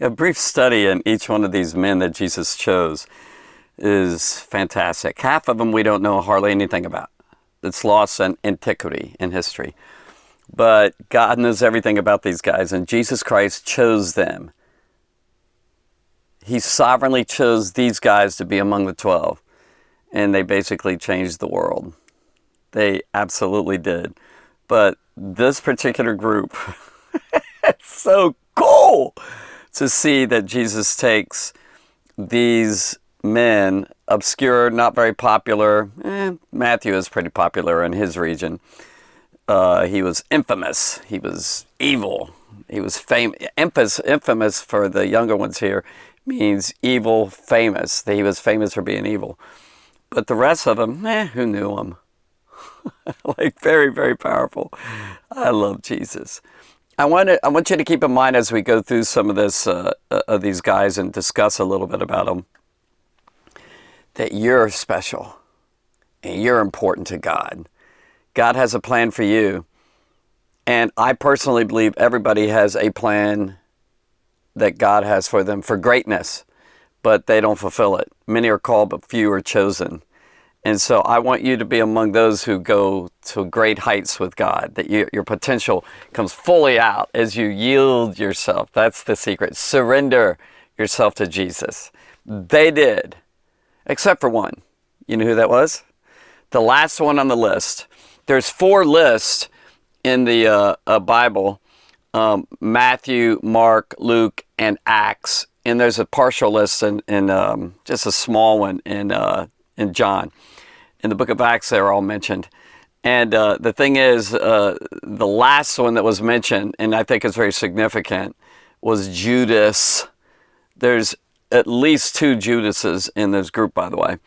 A brief study in each one of these men that Jesus chose is fantastic. Half of them we don't know hardly anything about. It's lost in antiquity, in history. But God knows everything about these guys, and Jesus Christ chose them. He sovereignly chose these guys to be among the 12, and they basically changed the world. They absolutely did. But this particular group, it's so cool to see that Jesus takes these men, obscure, not very popular. Matthew is pretty popular in his region. He was infamous. He was evil. He was infamous for the younger ones here means evil, famous. He was famous for being evil. But the rest of them, who knew him? Like very, very powerful. I love Jesus. I want you to keep in mind as we go through some of this, of these guys and discuss a little bit about them, that you're special and you're important to God. God has a plan for you. And I personally believe everybody has a plan that God has for them for greatness, but they don't fulfill it. Many are called, but few are chosen. And so I want you to be among those who go to great heights with God, that your potential comes fully out as you yield yourself. That's the secret. Surrender yourself to Jesus. They did, except for one. You know who that was? The last one on the list. There's 4 lists in the Bible, Matthew, Mark, Luke, and Acts. And there's a partial list in just a small one in John. In the book of Acts, they're all mentioned. And the thing is, the last one that was mentioned, and I think is very significant, was Judas. There's at least 2 Judases in this group, by the way.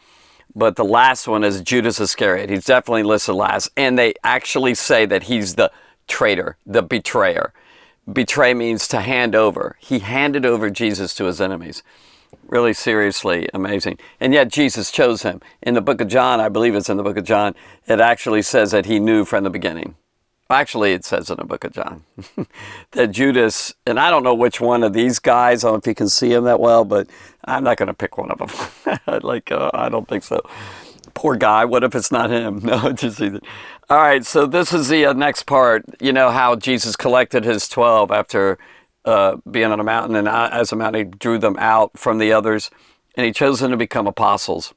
But the last one is Judas Iscariot. He's definitely listed last. And they actually say that he's the traitor, the betrayer. Betray means to hand over. He handed over Jesus to his enemies. Really seriously amazing. And yet Jesus chose him. In the book of John, I believe it's in the book of John, it actually says that he knew from the beginning. Actually, it says in the book of John that Judas, and I don't know which one of these guys, I don't know if you can see him that well, but I'm not going to pick one of them. I don't think so. Poor guy, what if it's not him? No, just either. All right, so this is the next part. You know how Jesus collected his 12 after being on a mountain, and as a mountain, he drew them out from the others, and he chose them to become apostles.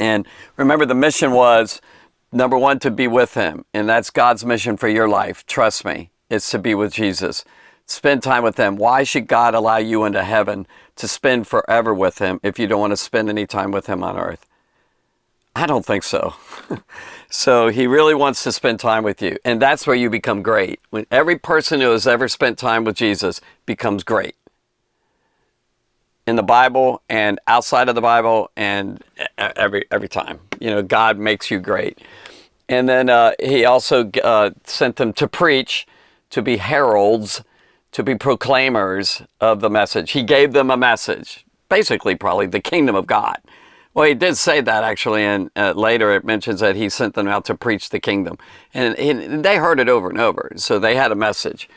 And remember, the mission was, number 1, to be with him, and that's God's mission for your life. Trust me, it's to be with Jesus. Spend time with him. Why should God allow you into heaven to spend forever with him if you don't want to spend any time with him on earth? I don't think so. So he really wants to spend time with you. And that's where you become great. When every person who has ever spent time with Jesus becomes great. In the Bible and outside of the Bible and every time. You know, God makes you great. And then he also sent them to preach, to be heralds, to be proclaimers of the message. He gave them a message. Basically, probably the kingdom of God. Well, he did say that actually, and later it mentions that he sent them out to preach the kingdom. And they heard it over and over, so they had a message.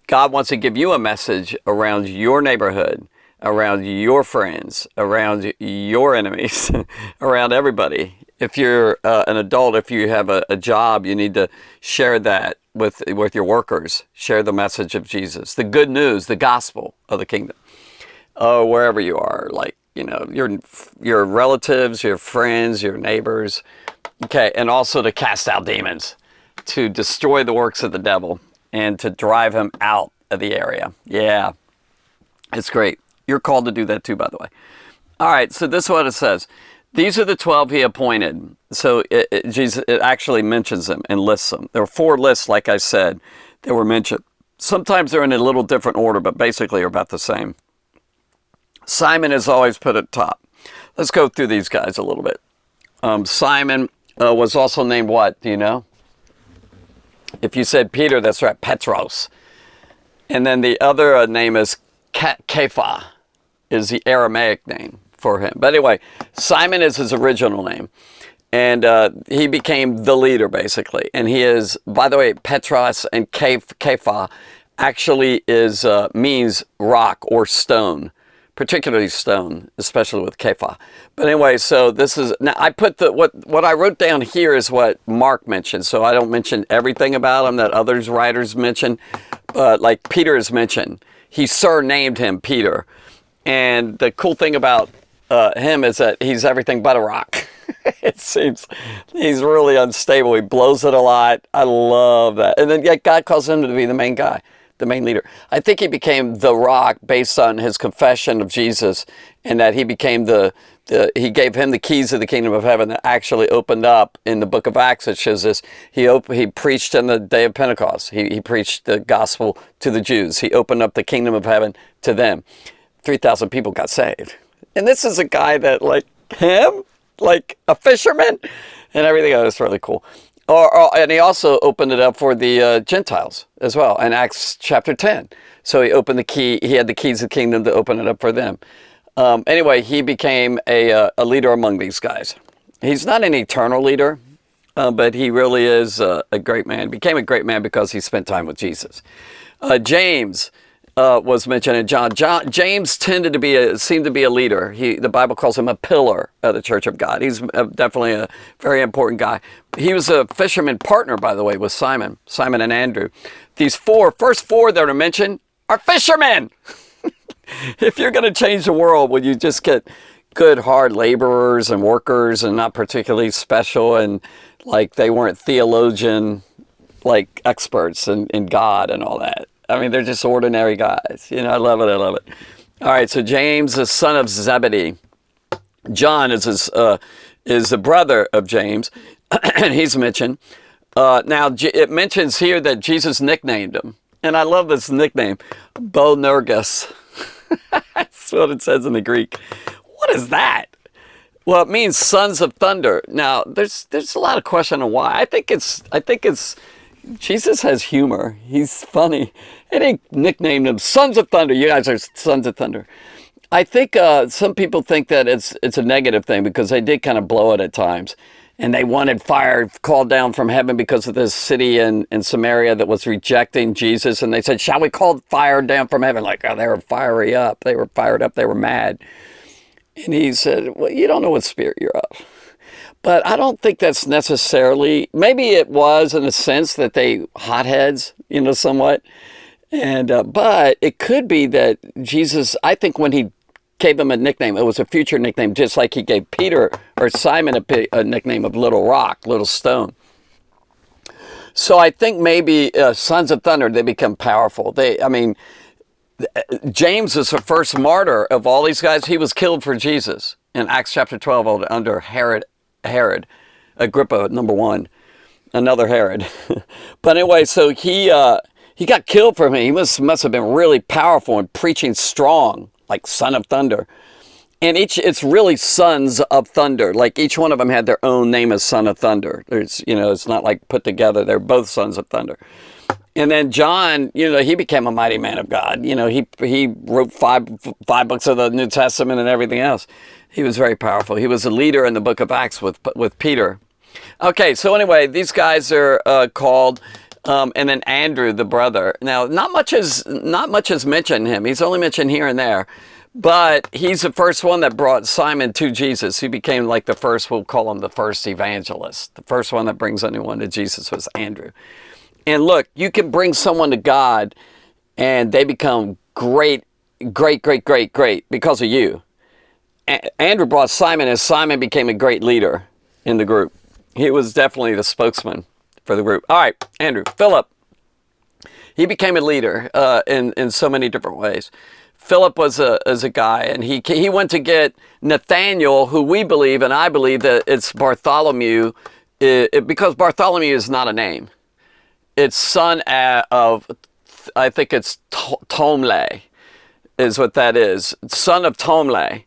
God wants to give you a message around your neighborhood, around your friends, around your enemies, around everybody. If you're an adult, if you have a job, you need to share that with your workers. Share the message of Jesus, the good news, the gospel of the kingdom, wherever you are, like, you know, your relatives, your friends, your neighbors. Okay, and also to cast out demons, to destroy the works of the devil, and to drive him out of the area. Yeah, it's great. You're called to do that too, by the way. All right, so this is what it says. These are the 12 he appointed. So Jesus, it actually mentions them and lists them. There are 4 lists, like I said, that were mentioned. Sometimes they're in a little different order, but basically are about the same. Simon is always put at top. Let's go through these guys a little bit. Simon was also named what? Do you know? If you said Peter, that's right, Petros. And then the other name is Kepha, is the Aramaic name for him. But anyway, Simon is his original name. And he became the leader, basically. And he is, by the way, Petros and Kepha actually is means rock or stone, particularly stone, especially with Kepha. But anyway, so this is, now I put what I wrote down here is what Mark mentioned. So I don't mention everything about him that others writers mention, but like Peter is mentioned. He surnamed him Peter. And the cool thing about him is that he's everything but a rock. It seems he's really unstable. He blows it a lot. I love that. And then yet God calls him to be the main guy, the main leader. I think he became the rock based on his confession of Jesus, and that he became he gave him the keys of the kingdom of heaven that actually opened up in the book of Acts. It shows this. He preached in the day of Pentecost. He preached the gospel to the Jews. He opened up the kingdom of heaven to them. 3,000 people got saved. And this is a guy that, like him, like a fisherman and everything. That was really cool. And he also opened it up for the Gentiles as well in Acts chapter 10. So he opened the key. He had the keys of the kingdom to open it up for them. Anyway, he became a leader among these guys. He's not an eternal leader, but he really is a great man. Became a great man because he spent time with Jesus. James was mentioned in John. James seemed to be a leader. The Bible calls him a pillar of the Church of God. He's definitely a very important guy. He was a fisherman partner, by the way, with Simon and Andrew. These first four that are mentioned are fishermen. If you're going to change the world, would you just get good, hard laborers and workers and not particularly special, and like they weren't theologian like experts in God and all that? I mean, they're just ordinary guys. You know, I love it. All right, so James, the son of Zebedee. John is the brother of James, and he's mentioned. Now, it mentions here that Jesus nicknamed him. And I love this nickname, Boanerges. That's what it says in the Greek. What is that? Well, it means sons of thunder. Now, there's a lot of question on why. I think it's Jesus has humor. He's funny. And he nicknamed them Sons of Thunder. You guys are Sons of Thunder. I think some people think that it's a negative thing because they did kind of blow it at times. And they wanted fire called down from heaven because of this city in Samaria that was rejecting Jesus. And they said, shall we call fire down from heaven? Like, oh, they were fired up. They were fired up. They were mad. And he said, well, you don't know what spirit you're of. But I don't think that's necessarily, maybe it was in a sense that they hotheads, somewhat. And but it could be that Jesus, I think when he gave him a nickname, it was a future nickname, just like he gave Peter or Simon a nickname of Little Rock, Little Stone. So I think maybe Sons of Thunder, they become powerful. James is the first martyr of all these guys. He was killed for Jesus in Acts chapter 12 under Herod, Agrippa, number one, another Herod. But anyway, so he got killed for me. He must have been really powerful and preaching strong, like Son of Thunder. And it's really Sons of Thunder. Like each one of them had their own name as Son of Thunder. It's not like put together. They're both Sons of Thunder. And then John, he became a mighty man of God. He wrote five books of the New Testament and everything else. He was very powerful. He was a leader in the book of Acts with Peter. Okay, so anyway, these guys are called, and then Andrew, the brother. Now, not much is mentioned him. He's only mentioned here and there. But he's the first one that brought Simon to Jesus. He became like the first, we'll call him the first evangelist. The first one that brings anyone to Jesus was Andrew. And look, you can bring someone to God and they become great because of you. Andrew brought Simon, and Simon became a great leader in the group. He was definitely the spokesman for the group. All right, Andrew. Philip. He became a leader in so many different ways. Philip was a guy, and he went to get Nathaniel, who we believe, and I believe that it's Bartholomew, because Bartholomew is not a name. It's son of, I think it's Tomle, is what that is. Son of Tomle.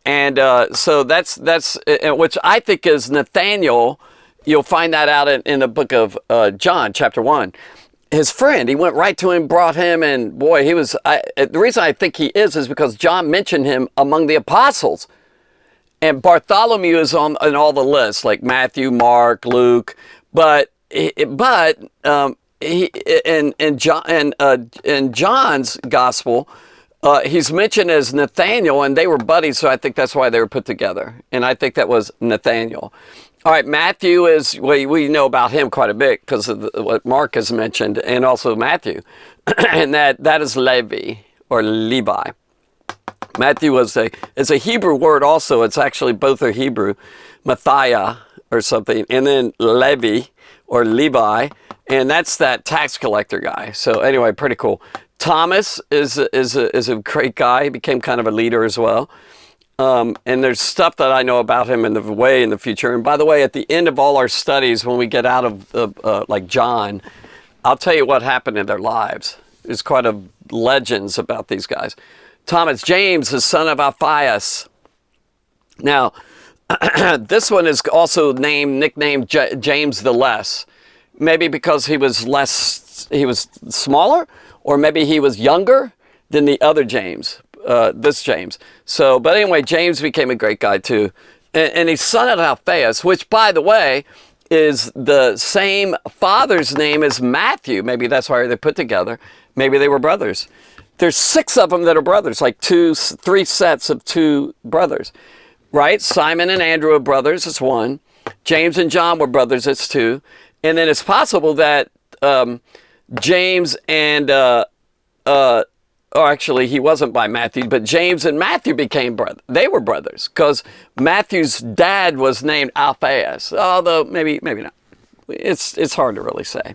And so that's which I think is Nathaniel. You'll find that out in the book of John, chapter 1. His friend, he went right to him, brought him, and boy, the reason I think he is because John mentioned him among the apostles. And Bartholomew is on all the lists, like Matthew, Mark, Luke, but in John's gospel, he's mentioned as Nathaniel, and they were buddies, so I think that's why they were put together. And I think that was Nathaniel. All right, Matthew is, we know about him quite a bit because of what Mark has mentioned, and also Matthew. And that is Levi, or Levi. Matthew is a Hebrew word also. It's actually both are Hebrew, Matthiah or something, and then Levi or Levi, and that's that tax collector guy. So anyway, pretty cool. Thomas is a great guy. He became kind of a leader as well. And there's stuff that I know about him in the future. And by the way, at the end of all our studies, when we get out of like John, I'll tell you what happened in their lives. There's quite a legends about these guys. Thomas, James, the son of Alphaeus. Now, this one is also nicknamed James the Less. Maybe because he was smaller, or maybe he was younger than the other James, this James. So, but anyway, James became a great guy too. And he's son of Alphaeus, which, by the way, is the same father's name as Matthew. Maybe that's why they're put together. Maybe they were brothers. There's 6 of them that are brothers, like 3 sets of 2 brothers, right? Simon and Andrew are brothers, it's 1. James and John were brothers, it's 2. And then it's possible that James and, actually he wasn't by Matthew, but James and Matthew became brothers. They were brothers because Matthew's dad was named Alphaeus, although maybe not. It's hard to really say.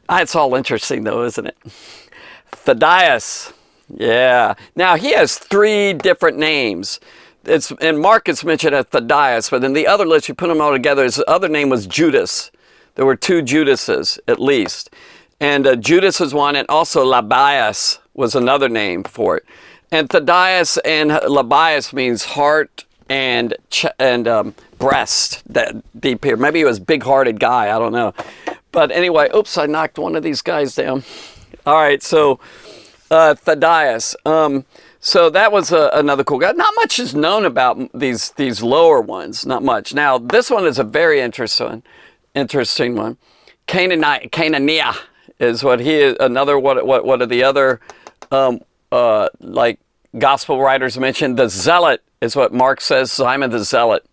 It's all interesting though, isn't it? Thaddeus, yeah. Now he has 3 different names. In Mark it's mentioned as Thaddeus, but in the other list you put them all together. His other name was Judas. There were 2 Judases at least, and Judas is one, and also Labias was another name for it. And Thaddeus and Labias means heart and breast. That deep here. Maybe he was a big-hearted guy. I don't know. But anyway, oops! I knocked one of these guys down. All right, so Thaddeus. So that was another cool guy. Not much is known about these lower ones. Not much. Now this one is a very interesting one. Cananiah is what he is. Another what are the other like gospel writers mentioned? The Zealot is what Mark says. Simon the Zealot.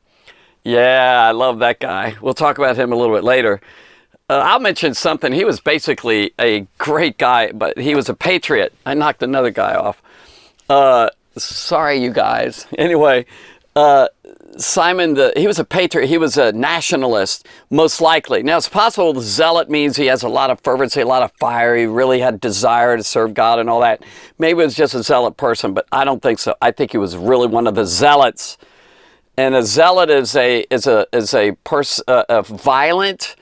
Yeah, I love that guy. We'll talk about him a little bit later. I'll mention something. He was basically a great guy, but he was a patriot. I knocked another guy off. Sorry, you guys. Anyway, Simon, he was a patriot. He was a nationalist, most likely. Now, it's possible the zealot means he has a lot of fervency, a lot of fire. He really had desire to serve God and all that. Maybe it was just a zealot person, but I don't think so. I think he was really one of the zealots. And a zealot is a violent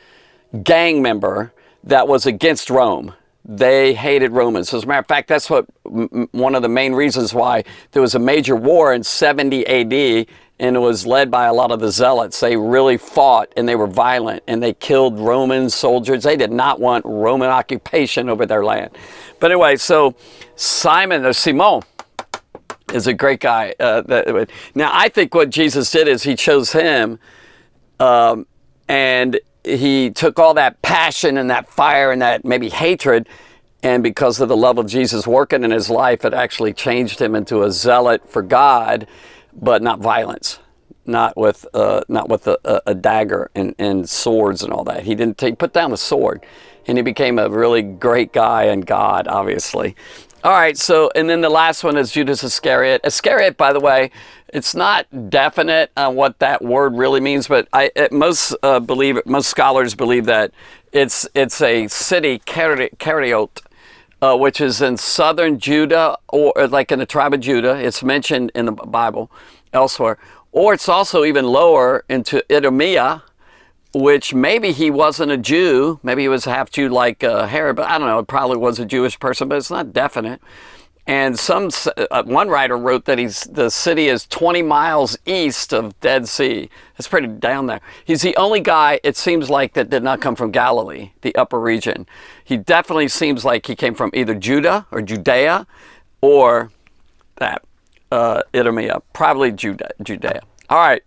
gang member that was against Rome. They hated Romans. As a matter of fact, that's what one of the main reasons why there was a major war in 70 AD, and it was led by a lot of the zealots. They really fought, and they were violent, and they killed Roman soldiers. They did not want Roman occupation over their land. But anyway, so Simon is a great guy. Now, I think what Jesus did is he chose him, and he took all that passion and that fire and that maybe hatred, and because of the love of Jesus working in his life, it actually changed him into a zealot for God, but not violence, not with a dagger and swords and all that. He put down the sword, and he became a really great guy in God, obviously. All right, so, and then the last one is Judas Iscariot. Iscariot, by the way, it's not definite on what that word really means, but most scholars believe that it's a city, Cariot, which is in southern Judah, or like in the tribe of Judah. It's mentioned in the Bible elsewhere. Or it's also even lower into Idumea, which maybe he wasn't a Jew. Maybe he was half Jew like Herod, but I don't know. It probably was a Jewish person, but it's not definite. And one writer wrote that the city is 20 miles east of Dead Sea. That's pretty down there. He's the only guy, it seems like, that did not come from Galilee, the upper region. He definitely seems like he came from either Judah or Judea or that, Idumea, probably Judea. All right,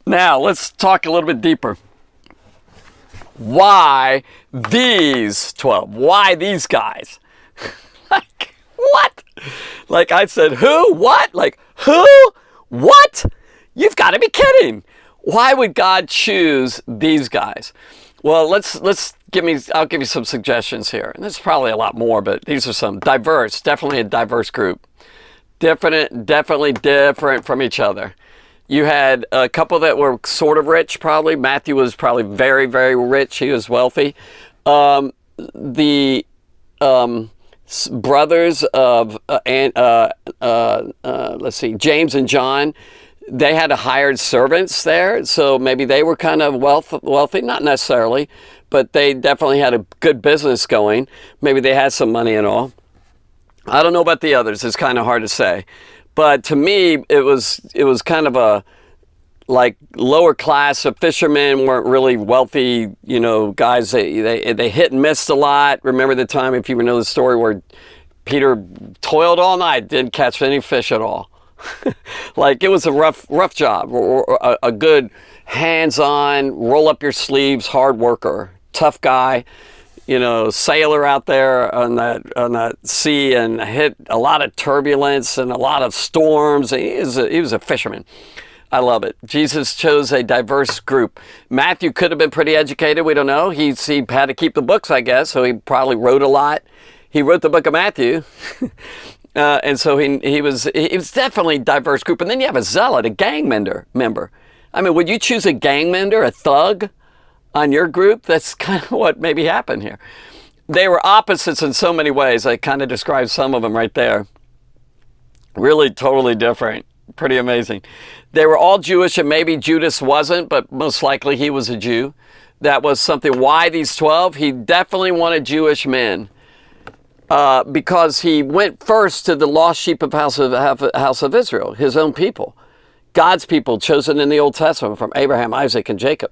now let's talk a little bit deeper. Why these 12? Why these guys? Like, what? Like I said, who? What? Like, who? What? You've got to be kidding. Why would God choose these guys? Well, I'll give you some suggestions here. And there's probably a lot more, but these are some. Diverse, definitely a diverse group. Definitely different from each other. You had a couple that were sort of rich, probably. Matthew was probably very, very rich. He was wealthy. The brothers of, let's see, James and John, they had hired servants there. So maybe they were kind of wealthy, not necessarily, but they definitely had a good business going. Maybe they had some money and all. I don't know about the others. It's kind of hard to say. But to me, it was kind of a like lower class. The fishermen weren't really wealthy, guys. They hit and missed a lot. Remember the time, if you know the story, where Peter toiled all night, didn't catch any fish at all. Like it was a rough job, or a good hands-on, roll up your sleeves, hard worker, tough guy. Sailor out there on that sea, and hit a lot of turbulence and a lot of storms. He was a fisherman. I love it. Jesus chose a diverse group. Matthew could have been pretty educated. We don't know. He had to keep the books, I guess, so he probably wrote a lot. He wrote the book of Matthew. And so he was definitely a diverse group. And then you have a zealot, a gang member. I mean, would you choose a gang member, a thug, on your group? That's kind of what maybe happened here. They were opposites in so many ways. I kind of described some of them right there. Really totally different. Pretty amazing. They were all Jewish, and maybe Judas wasn't, but most likely he was a Jew. That was something. Why these 12? He definitely wanted Jewish men. Because he went first to the lost sheep of house of Israel, his own people. God's people chosen in the Old Testament from Abraham, Isaac, and Jacob.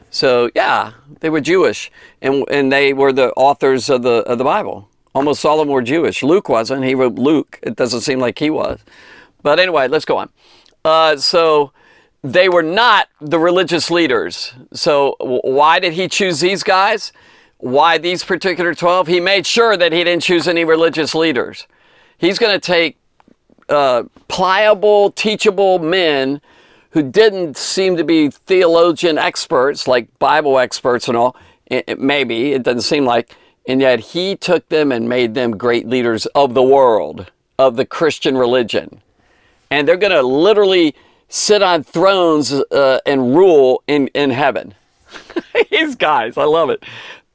So yeah, they were Jewish, and they were the authors of the Bible. Almost all of them were Jewish. Luke wasn't. He wrote Luke. It doesn't seem like he was. But anyway, let's go on. So they were not the religious leaders. So why did he choose these guys? Why these particular 12? He made sure that he didn't choose any religious leaders. He's going to take pliable, teachable men who didn't seem to be theologian experts, like Bible experts and all. Maybe, it doesn't seem like. And yet he took them and made them great leaders of the world, of the Christian religion. And they're going to literally sit on thrones and rule in heaven. These guys, I love it.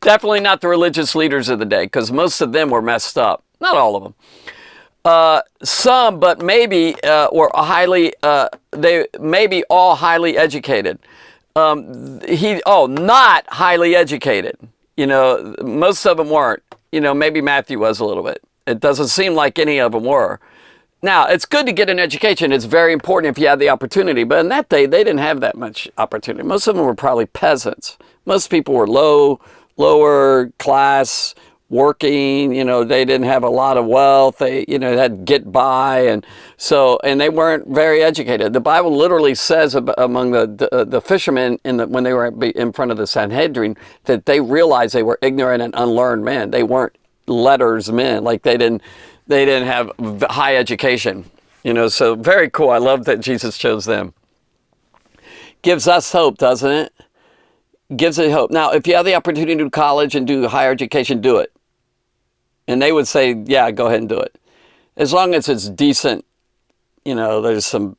Definitely not the religious leaders of the day, because most of them were messed up. Not all of them. Some, but maybe were highly. They maybe all highly educated. Not highly educated. Most of them weren't. Maybe Matthew was a little bit. It doesn't seem like any of them were. Now, it's good to get an education. It's very important if you have the opportunity. But in that day, they didn't have that much opportunity. Most of them were probably peasants. Most people were lower class, working. They didn't have a lot of wealth. They, had to get by. And they weren't very educated. The Bible literally says among the fishermen when they were in front of the Sanhedrin that they realized they were ignorant and unlearned men. They weren't letters men. Like they didn't have high education, so very cool. I love that Jesus chose them. Gives us hope, doesn't it? Gives it hope. Now, if you have the opportunity to do college and do higher education, do it. And they would say, yeah, go ahead and do it. As long as it's decent, there's some,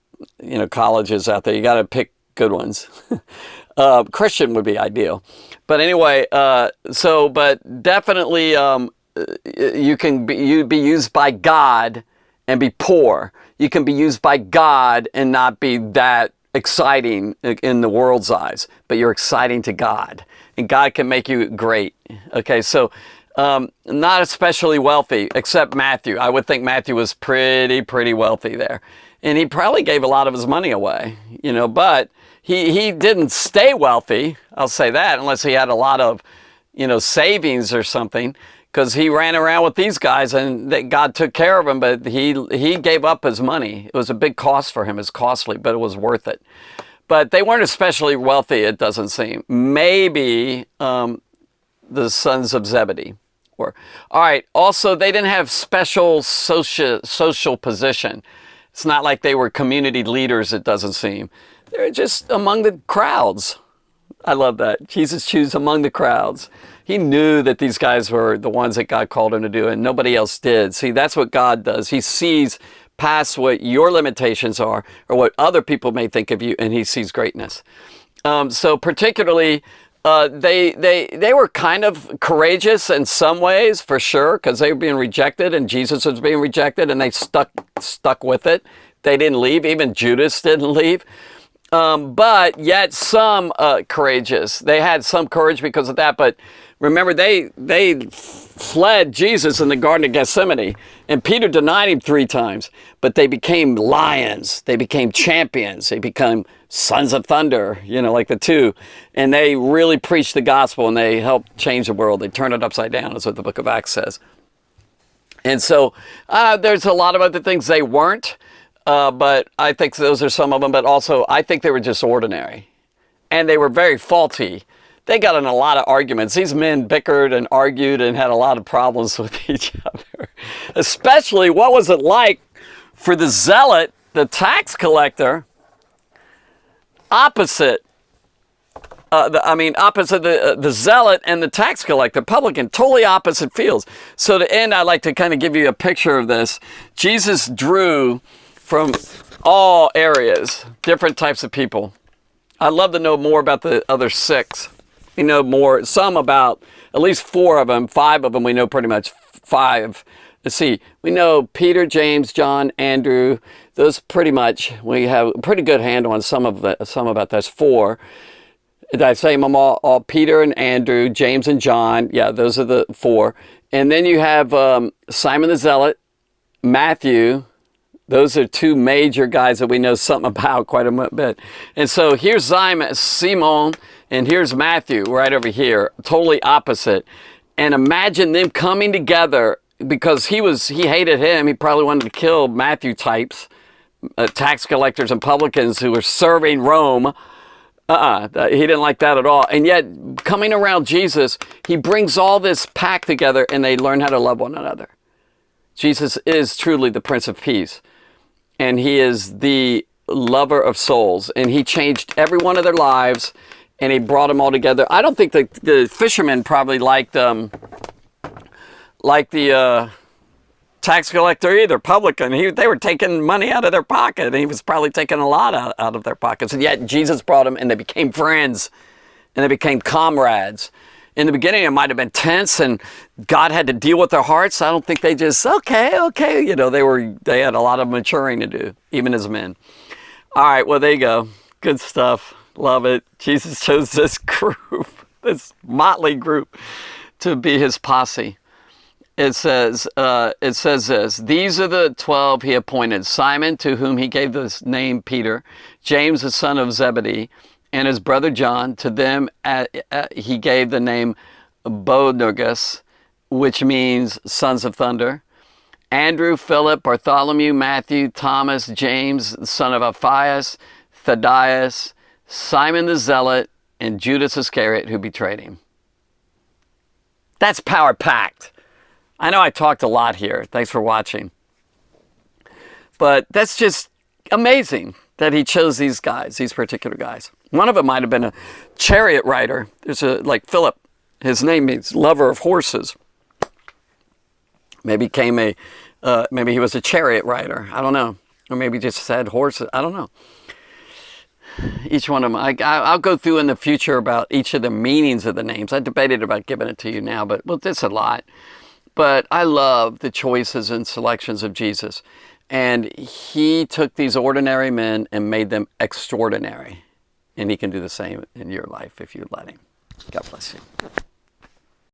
colleges out there. You got to pick good ones. Christian would be ideal. But anyway, but definitely, you'd be used by God and be poor. You can be used by God and not be that exciting in the world's eyes, but you're exciting to God, and God can make you great. Okay, so not especially wealthy, except Matthew. I would think Matthew was pretty wealthy there, and he probably gave a lot of his money away, but he didn't stay wealthy. I'll say that, unless he had a lot of, savings or something. Because he ran around with these guys and God took care of him, but he gave up his money. It was a big cost for him. It's costly, but it was worth it. But they weren't especially wealthy, it doesn't seem. Maybe the sons of Zebedee. All right, also, they didn't have special social position. It's not like they were community leaders, it doesn't seem. They're just among the crowds. I love that. Jesus chose among the crowds. He knew that these guys were the ones that God called him to do, and nobody else did. See, that's what God does. He sees past what your limitations are or what other people may think of you, and he sees greatness. So particularly, they were kind of courageous in some ways, for sure, because they were being rejected and Jesus was being rejected, and they stuck with it. They didn't leave. Even Judas didn't leave. But yet some courageous. They had some courage because of that. But remember, they fled Jesus in the Garden of Gethsemane, and Peter denied him 3 times. But they became lions. They became champions. They became sons of thunder, like the two. And they really preached the gospel, and they helped change the world. They turned it upside down, is what the book of Acts says. And so there's a lot of other things they weren't. But I think those are some of them. But also, I think they were just ordinary. And they were very faulty. They got in a lot of arguments. These men bickered and argued and had a lot of problems with each other. Especially, what was it like for the Zealot, the tax collector, opposite the Zealot and the tax collector, publican, totally opposite fields. So to end, I'd like to kind of give you a picture of this. Jesus drew from all areas, different types of people. I'd love to know more about the other 6. We know more, some about at least 4 of them, 5 of them we know pretty much 5. Let's see, we know Peter, James, John, Andrew. Those pretty much, we have a pretty good handle on some about those 4. Did I say them all? Peter and Andrew, James and John. Yeah, those are the 4. And then you have Simon the Zealot, Matthew. Those are 2 major guys that we know something about quite a bit. And so here's Simon, and here's Matthew right over here, totally opposite. And imagine them coming together, because he hated him. He probably wanted to kill Matthew types, tax collectors and publicans who were serving Rome. He didn't like that at all. And yet, coming around Jesus, he brings all this pack together, and they learn how to love one another. Jesus is truly the Prince of Peace. And he is the lover of souls. And he changed every one of their lives, and he brought them all together. I don't think the fishermen probably liked the tax collector either, publican. They were taking money out of their pocket, and he was probably taking a lot out of their pockets. And yet Jesus brought them, and they became friends, and they became comrades. In the beginning, it might have been tense, and God had to deal with their hearts. I don't think they just, okay. They had a lot of maturing to do, even as men. All right, well, there you go. Good stuff. Love it. Jesus chose this group, this motley group, to be his posse. It says this: these are the 12 he appointed: Simon, to whom he gave the name Peter; James, the son of Zebedee, and his brother John. To them he gave the name Boanerges, which means sons of thunder; Andrew, Philip, Bartholomew, Matthew, Thomas, James, the son of Alphaeus, Thaddeus, Simon the Zealot, and Judas Iscariot, who betrayed him. That's power-packed. I know I talked a lot here. Thanks for watching. But that's just amazing that he chose these guys, these particular guys. One of them might have been a chariot rider. There's like Philip. His name means lover of horses. Maybe maybe he was a chariot rider. I don't know. Or maybe just had horses. I don't know. Each one of them. I'll go through in the future about each of the meanings of the names. I debated about giving it to you now, but it's a lot. But I love the choices and selections of Jesus. And he took these ordinary men and made them extraordinary. And he can do the same in your life if you let him. God bless you.